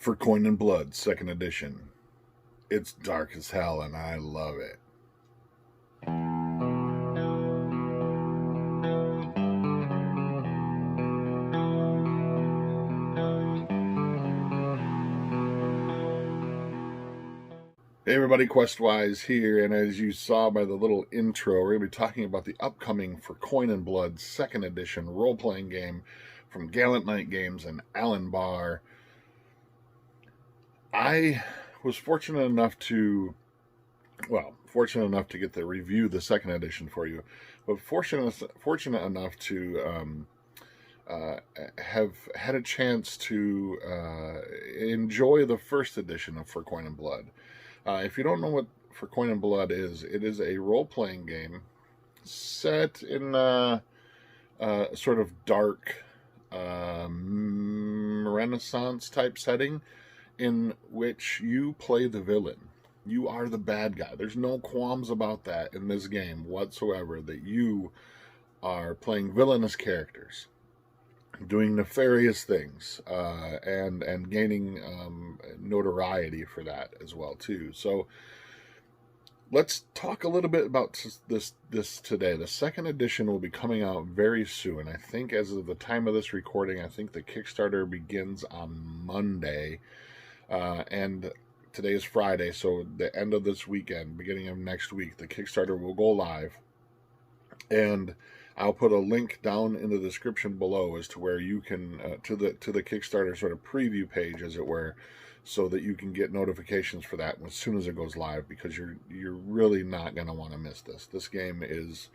for Coin and Blood, 2nd edition. It's dark as hell, and I love it. Hey everybody, Questwise here, and as you saw by the little intro, we're going to be talking about the upcoming For Coin and Blood 2nd edition role-playing game from Gallant Knight Games and Alan Barr. I was fortunate enough to get to review the 2nd edition for you, but fortunate enough to have had a chance to enjoy the 1st edition of For Coin and Blood. If you don't know what For Coin and Blood is, it is a role-playing game set in a sort of dark Renaissance type setting in which you play the villain. You are the bad guy. There's no qualms about that in this game whatsoever, that you are playing villainous characters, doing nefarious things, and gaining notoriety for that as well too. So let's talk a little bit about this today. The 2nd edition will be coming out very soon. I think as of the time of this recording, I think the Kickstarter begins on Monday, and today is Friday, so the end of this weekend, beginning of next week, the Kickstarter will go live, and I'll put a link down in the description below as to where you can to the Kickstarter sort of preview page, as it were, so that you can get notifications for that as soon as it goes live, because you're really not going to want to miss this. This game is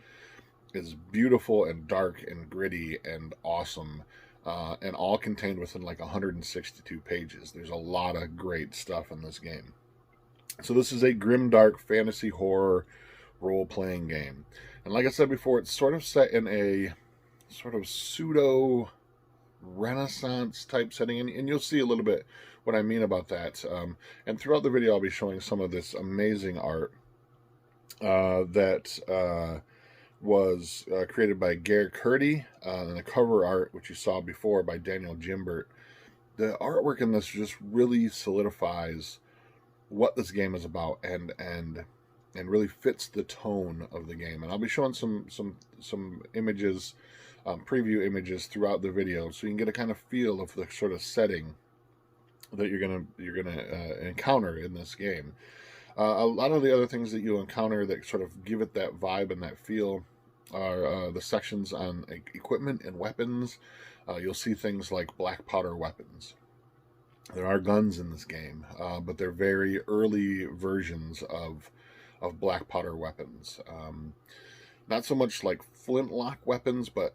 beautiful and dark and gritty and awesome, and all contained within like 162 pages. There's a lot of great stuff in this game. So this is a grimdark fantasy horror role-playing game. And like I said before, it's sort of set in a sort of pseudo Renaissance type setting, and you'll see a little bit what I mean about that. And throughout the video, I'll be showing some of this amazing art that was created by Gare Curdy, and the cover art, which you saw before, by Daniel Jimbert. The artwork in this just really solidifies what this game is about, and really fits the tone of the game. And I'll be showing some images, preview images throughout the video, so you can get a kind of feel of the sort of setting that you're gonna encounter in this game. A lot of the other things that you'll encounter that sort of give it that vibe and that feel are the sections on equipment and weapons. You'll see things like black powder weapons. There are guns in this game, but they're very early versions of black powder weapons. Not so much like flintlock weapons, but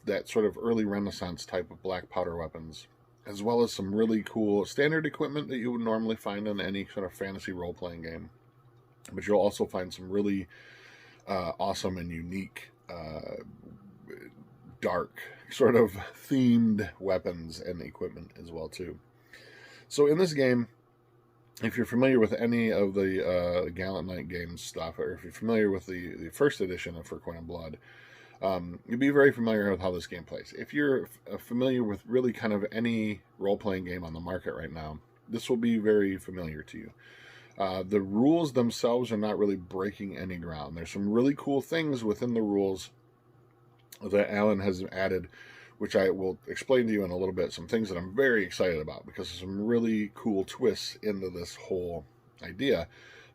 that sort of early Renaissance type of black powder weapons, as well as some really cool standard equipment that you would normally find in any sort of fantasy role-playing game. But you'll also find some really awesome and unique dark sort of themed weapons and equipment as well too. So in this game, if you're familiar with any of the Gallant Knight Games stuff, or if you're familiar with the 1st edition of For Coin and Blood, you'll be very familiar with how this game plays. If you're familiar with really kind of any role-playing game on the market right now, this will be very familiar to you. The rules themselves are not really breaking any ground. There's some really cool things within the rules that Alan has added, which I will explain to you in a little bit. Some things that I'm very excited about, because there's some really cool twists into this whole idea.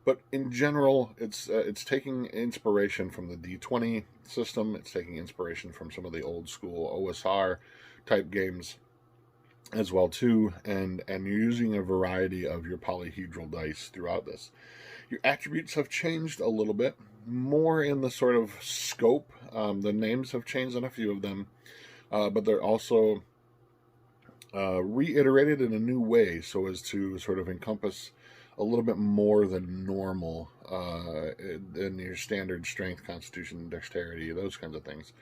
But in general, it's taking inspiration from the D20 system. It's taking inspiration from some of the old school OSR type games as well too, and you're using a variety of your polyhedral dice throughout this. Your attributes have changed a little bit, more in the sort of scope. The names have changed on a few of them, but they're also reiterated in a new way, so as to sort of encompass a little bit more than normal in your standard strength, constitution, dexterity, those kinds of things.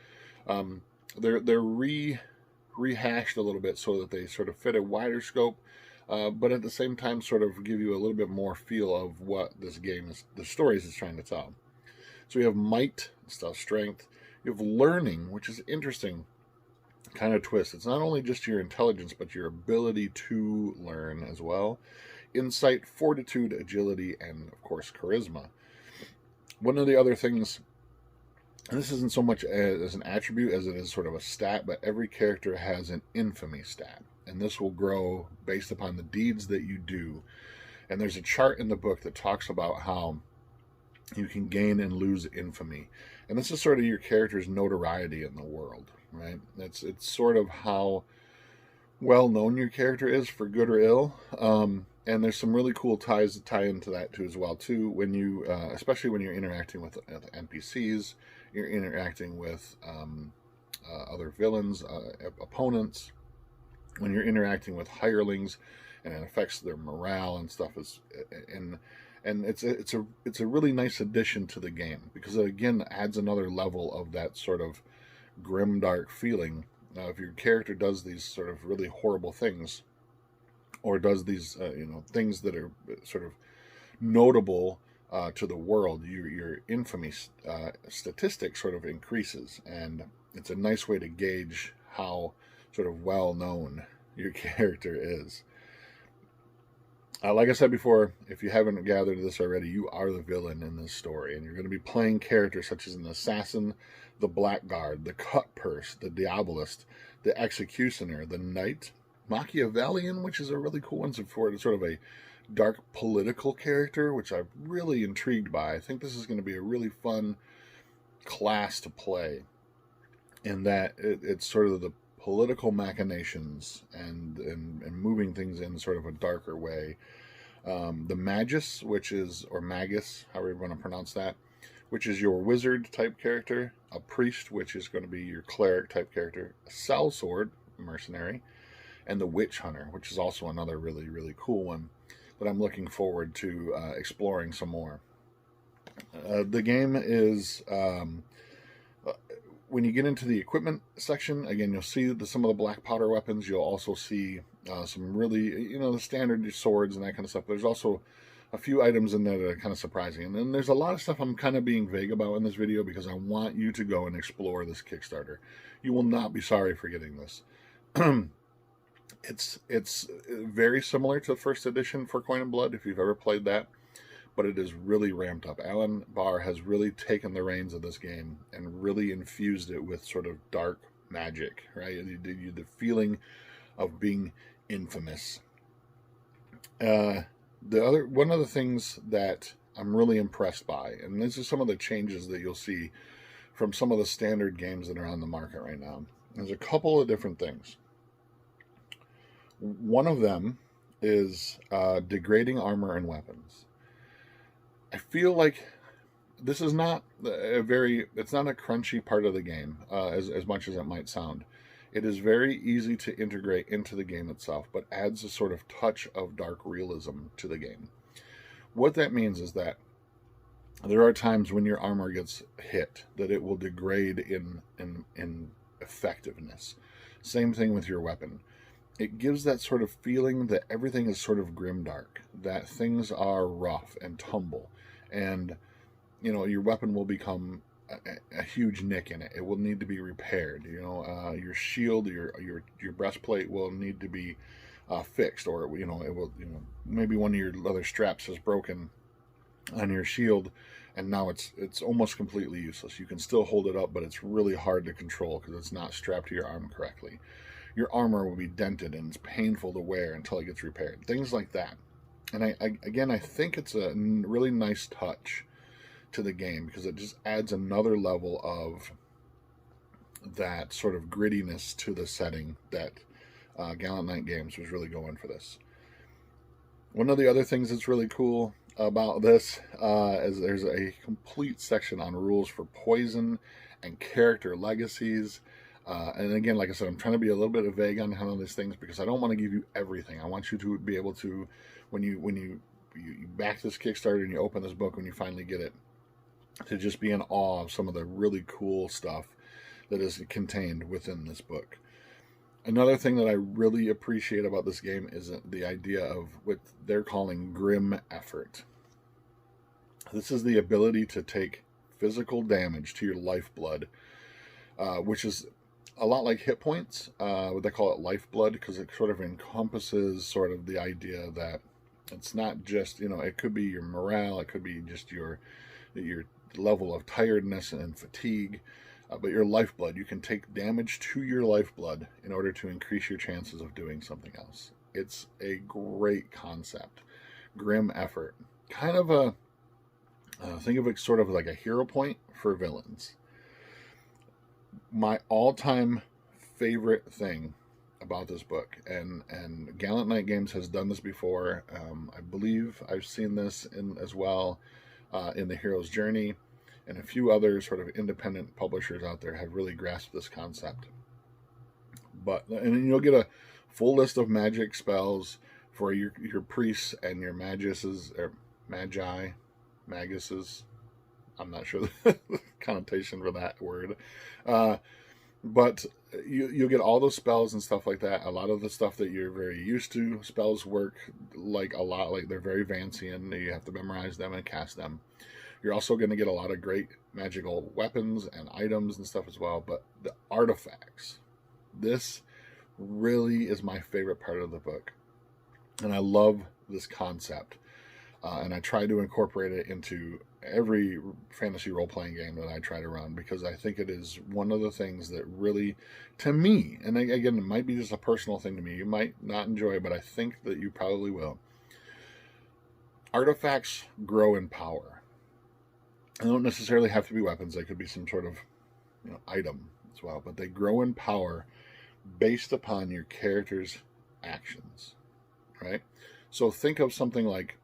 They're rehashed a little bit so that they sort of fit a wider scope, but at the same time sort of give you a little bit more feel of what this game is, the stories it's trying to tell. So you have might, stuff, strength. You have learning, which is interesting. kind of twist. It's not only just your intelligence, but your ability to learn as well. Insight, fortitude, agility, and of course, charisma. One of the other things, and this isn't so much as an attribute as it is sort of a stat, but every character has an infamy stat. And this will grow based upon the deeds that you do. And there's a chart in the book that talks about how you can gain and lose infamy. And this is sort of your character's notoriety in the world, right? It's sort of how well known your character is, for good or ill. And there's some really cool ties that tie into that too as well too. When you, especially when you're interacting with NPCs, you're interacting with other villains, opponents. When you're interacting with hirelings, and it affects their morale and stuff, and it's a really nice addition to the game, because it again adds another level of that sort of grim dark feeling. Now, if your character does these sort of really horrible things, or does these things that are sort of notable to the world, your infamy statistic sort of increases, and it's a nice way to gauge how sort of well known your character is. Like I said before, if you haven't gathered this already, you are the villain in this story, and you're going to be playing characters such as an assassin, the blackguard, the cut purse, the diabolist, the executioner, the knight, Machiavellian, which is a really cool one for it. It's sort of a dark political character, which I'm really intrigued by. I think this is going to be a really fun class to play, in that it's sort of the political machinations and moving things in sort of a darker way. The magus, which is, or magus, however you want to pronounce that, which is your wizard type character. A priest, which is going to be your cleric type character. A sellsword, mercenary. And the witch hunter, which is also another really, really cool one that I'm looking forward to exploring some more. The game is, when you get into the equipment section, again, you'll see some of the black powder weapons. You'll also see some really, the standard swords and that kind of stuff. There's also a few items in there that are kind of surprising. And then there's a lot of stuff I'm kind of being vague about in this video, because I want you to go and explore this Kickstarter. You will not be sorry for getting this. It's very similar to the first edition for Coin and Blood, if you've ever played that, but it is really ramped up. Alan Barr has really taken the reins of this game and really infused it with sort of dark magic, right? The feeling of being infamous. One of the things that I'm really impressed by, and these are some of the changes that you'll see from some of the standard games that are on the market right now. There's a couple of different things. One of them is degrading armor and weapons. I feel like this is not it's not a crunchy part of the game, as much as it might sound. It is very easy to integrate into the game itself, but adds a sort of touch of dark realism to the game. What that means is that there are times when your armor gets hit that it will degrade in effectiveness. Same thing with your weapon. It gives that sort of feeling that everything is sort of grimdark, that things are rough and tumble, and your weapon will become a huge nick in it. It will need to be repaired. Your shield, your breastplate will need to be fixed, or it will maybe one of your leather straps is broken on your shield, and now it's almost completely useless. You can still hold it up, but it's really hard to control because it's not strapped to your arm correctly. Your armor will be dented and it's painful to wear until it gets repaired. Things like that. And I think it's a really nice touch to the game, because it just adds another level of that sort of grittiness to the setting that Gallant Knight Games was really going for this. One of the other things that's really cool about this is there's a complete section on rules for poison and character legacies. And again, like I said, I'm trying to be a little bit vague on how these things, because I don't want to give you everything. I want you to be able to, when you back this Kickstarter and you open this book, when you finally get it, to just be in awe of some of the really cool stuff that is contained within this book. Another thing that I really appreciate about this game is the idea of what they're calling grim effort. This is the ability to take physical damage to your lifeblood, which is a lot like hit points. They call it lifeblood because it sort of encompasses sort of the idea that it's not just, it could be your morale, it could be just your level of tiredness and fatigue, but your lifeblood. You can take damage to your lifeblood in order to increase your chances of doing something else. It's a great concept. Grim effort. Kind of think of it sort of like a hero point for villains. My all-time favorite thing about this book, and Gallant Knight Games has done this before. I believe I've seen this as well in The Hero's Journey, and a few other sort of independent publishers out there have really grasped this concept. And you'll get a full list of magic spells for your priests and your maguses, or maguses. I'm not sure the connotation for that word. But you'll get all those spells and stuff like that. A lot of the stuff that you're very used to. Spells work like they're very Vancian. You have to memorize them and cast them. You're also going to get a lot of great magical weapons and items and stuff as well. But the artifacts, this really is my favorite part of the book. And I love this concept. And I try to incorporate it into every fantasy role-playing game that I try to run, because I think it is one of the things that really, to me, and again, it might be just a personal thing to me, you might not enjoy it, but I think that you probably will. Artifacts grow in power. They don't necessarily have to be weapons. They could be some sort of item as well, but they grow in power based upon your character's actions, right? So think of something like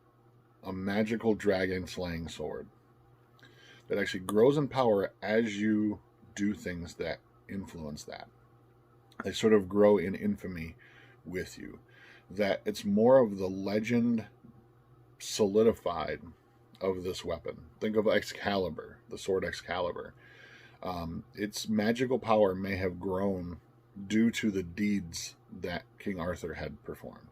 a magical dragon slaying sword that actually grows in power as you do things that influence that. They sort of grow in infamy with you. That it's more of the legend solidified of this weapon. Think of Excalibur, the sword Excalibur. Its magical power may have grown due to the deeds that King Arthur had performed.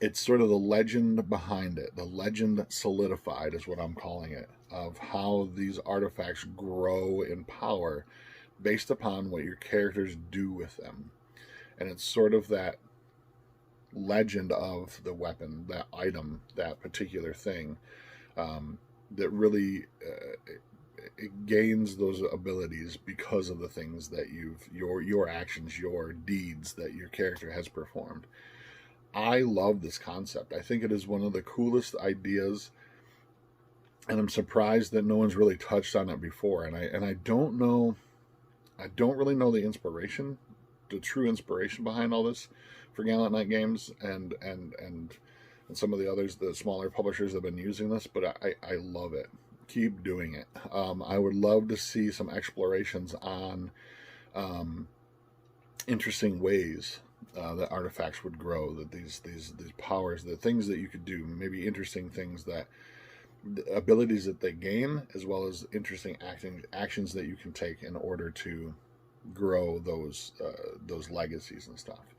It's sort of the legend behind it. The legend solidified is what I'm calling it, of how these artifacts grow in power based upon what your characters do with them. And it's sort of that legend of the weapon, that item, that particular thing, that really it gains those abilities because of the things that your actions, your deeds that your character has performed. I love this concept. I think it is one of the coolest ideas, and I'm surprised that no one's really touched on it before. And I don't really know the inspiration, the true inspiration behind all this for Gallant Knight Games and some of the others, the smaller publishers have been using this, but I love it. Keep doing it. I would love to see some explorations on interesting ways that artifacts would grow, that these powers, the things that you could do, maybe interesting things, that abilities that they gain, as well as interesting actions that you can take in order to grow those legacies and stuff.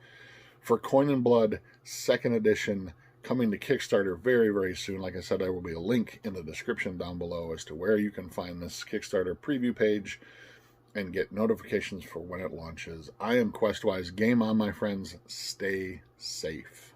For Coin and Blood 2nd edition, coming to Kickstarter very, very soon. Like I said, there will be a link in the description down below as to where you can find this Kickstarter preview page and get notifications for when it launches. I am Questwise. Game on, my friends. Stay safe.